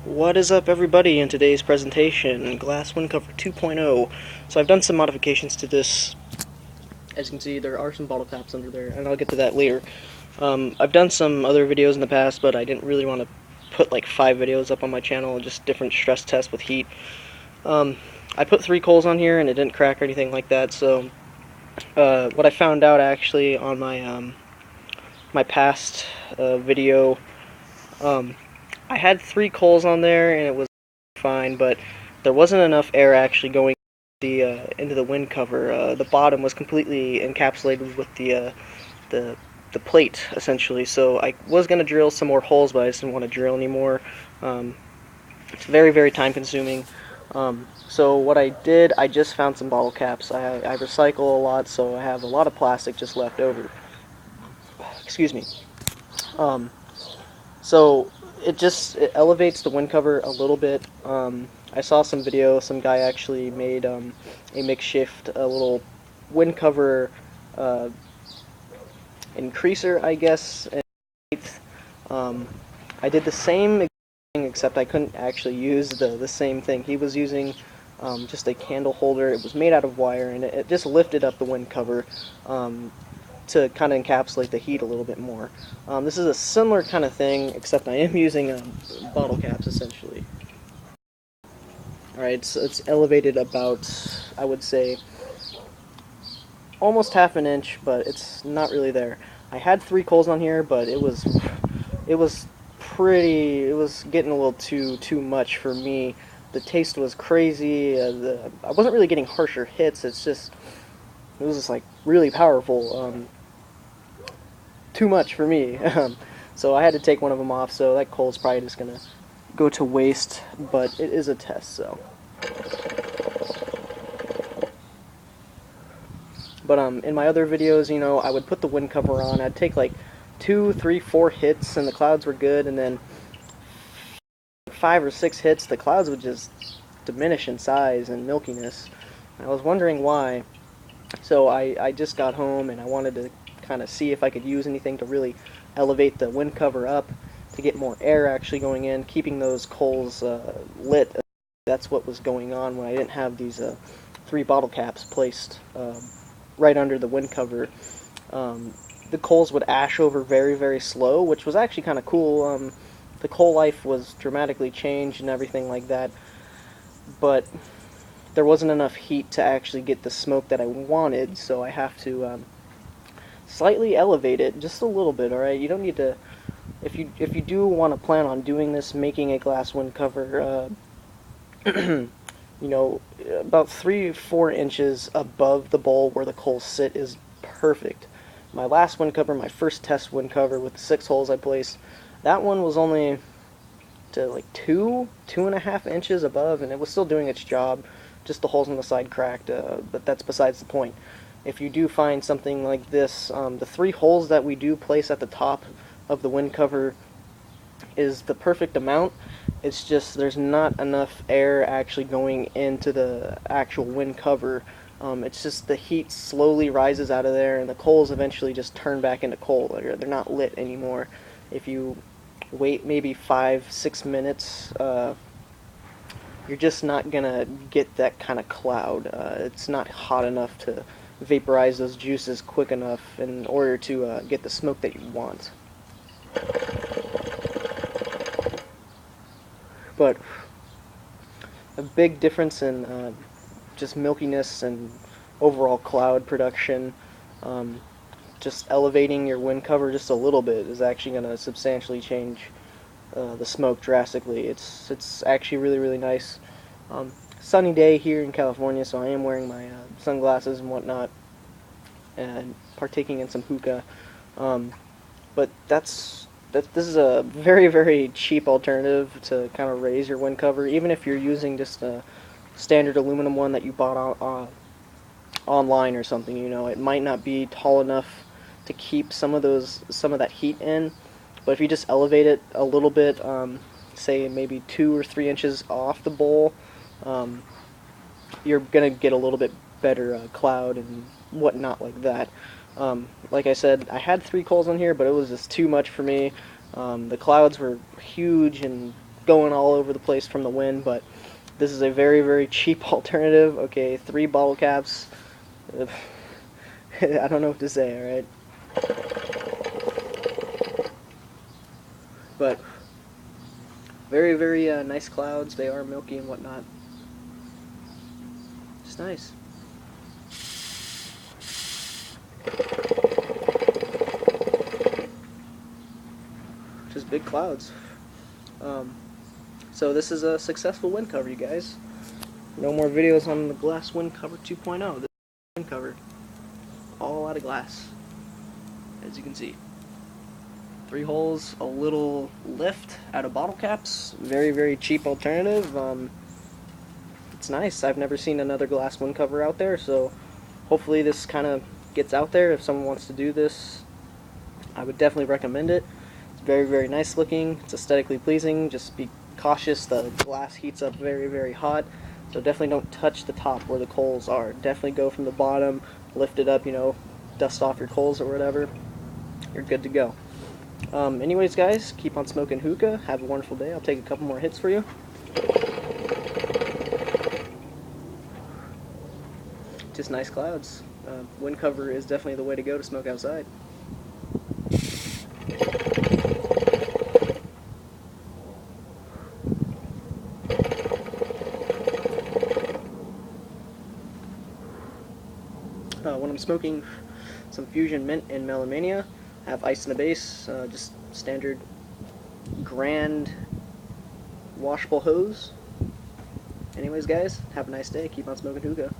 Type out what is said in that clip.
What is up, everybody? In today's presentation, Glass Wind Cover 2.0. So I've done some modifications to this. As you can see, there are some bottle caps under there, and I'll get to that later. I've done some other videos in the past, but I didn't really want to put like 5 videos up on my channel, just different stress tests with heat. I put 3 coals on here, and it didn't crack or anything like that. So what I found out actually on my my past video. I had 3 coals on there and it was fine, but there wasn't enough air actually going into the wind cover. The bottom was completely encapsulated with the plate essentially. So I was gonna drill some more holes, but I just didn't want to drill anymore. It's very time consuming. So what I did, I just found some bottle caps. I recycle a lot, so I have a lot of plastic just left over. Excuse me. So it elevates the wind cover a little bit. I saw some video. Some guy actually made a makeshift little wind cover increaser, I guess. I did the same thing, except I couldn't actually use the same thing. He was using just a candle holder. It was made out of wire, and it just lifted up the wind cover to kind of encapsulate the heat a little bit more. This is a similar kind of thing, except I am using bottle caps essentially. Alright, so it's elevated about, I would say, almost half an inch, but it's not really there. I had 3 coals on here, but it was getting a little too much for me. The taste was crazy. I wasn't really getting harsher hits. It was just like really powerful. Too much for me. So I had to take one of them off, so that coal's probably just gonna go to waste, but it is a test, so. But in my other videos, you know, I would put the wind cover on. I'd take like 2, 3, 4 hits and the clouds were good, and then 5 or 6 hits, the clouds would just diminish in size and milkiness. I was wondering why. So I just got home and I wanted to kind of see if I could use anything to really elevate the wind cover up to get more air actually going in, keeping those coals lit. That's what was going on when I didn't have these 3 bottle caps placed right under the wind cover. The coals would ash over very slow, which was actually kind of cool. The coal life was dramatically changed and everything like that, but there wasn't enough heat to actually get the smoke that I wanted, so I have to slightly elevate it just a little bit. Alright, you don't need to, if you do want to plan on doing this, making a glass wind cover, you know, about 3-4 inches above the bowl where the coals sit is perfect. My last wind cover, my first test wind cover with the 6 holes I placed, that one was only to like 2.5 inches above, and it was still doing its job. Just the holes on the side cracked, but that's besides the point. If you do find something like this, the 3 holes that we do place at the top of the wind cover is the perfect amount. It's just there's not enough air actually going into the actual wind cover. It's just the heat slowly rises out of there, and the coals eventually just turn back into coal. They're not lit anymore. If you wait maybe 5-6 minutes, you're just not gonna get that kind of cloud. It's not hot enough to vaporize those juices quick enough in order to get the smoke that you want. But a big difference in just milkiness and overall cloud production. Just elevating your wind cover just a little bit is actually going to substantially change the smoke drastically. It's actually really nice. Sunny day here in California, so I am wearing my sunglasses and whatnot, and partaking in some hookah. But this is a very cheap alternative to kind of raise your wind cover, even if you're using just a standard aluminum one that you bought online or something. You know, it might not be tall enough to keep some of that heat in, but if you just elevate it a little bit, say maybe 2 or 3 inches off the bowl, you're gonna get a little bit better cloud and whatnot like that. Like I said, I had 3 coals on here, but it was just too much for me. The clouds were huge and going all over the place from the wind, but this is a very, very cheap alternative. Okay, 3 bottle caps. I don't know what to say, alright? But very, very nice clouds. They are milky and whatnot. Just nice. Just big clouds. So this is a successful wind cover, you guys. No more videos on the glass wind cover 2.0. This is wind cover. All out of glass. As you can see. 3 holes, a little lift out of bottle caps. Very, very cheap alternative. It's nice. I've never seen another glass wind cover out there, so hopefully this kind of gets out there. If someone wants to do this, I would definitely recommend it. It's very, very nice looking. It's aesthetically pleasing. Just be cautious. The glass heats up very, very hot, so definitely don't touch the top where the coals are. Definitely go from the bottom, lift it up, you know, dust off your coals or whatever. You're good to go. Anyways, guys, keep on smoking hookah. Have a wonderful day. I'll take a couple more hits for you. Just nice clouds. Wind cover is definitely the way to go to smoke outside. When I'm smoking some Fusion Mint and Melomania, I have ice in the base, just standard grand washable hose. Anyways, guys, have a nice day. Keep on smoking hookah.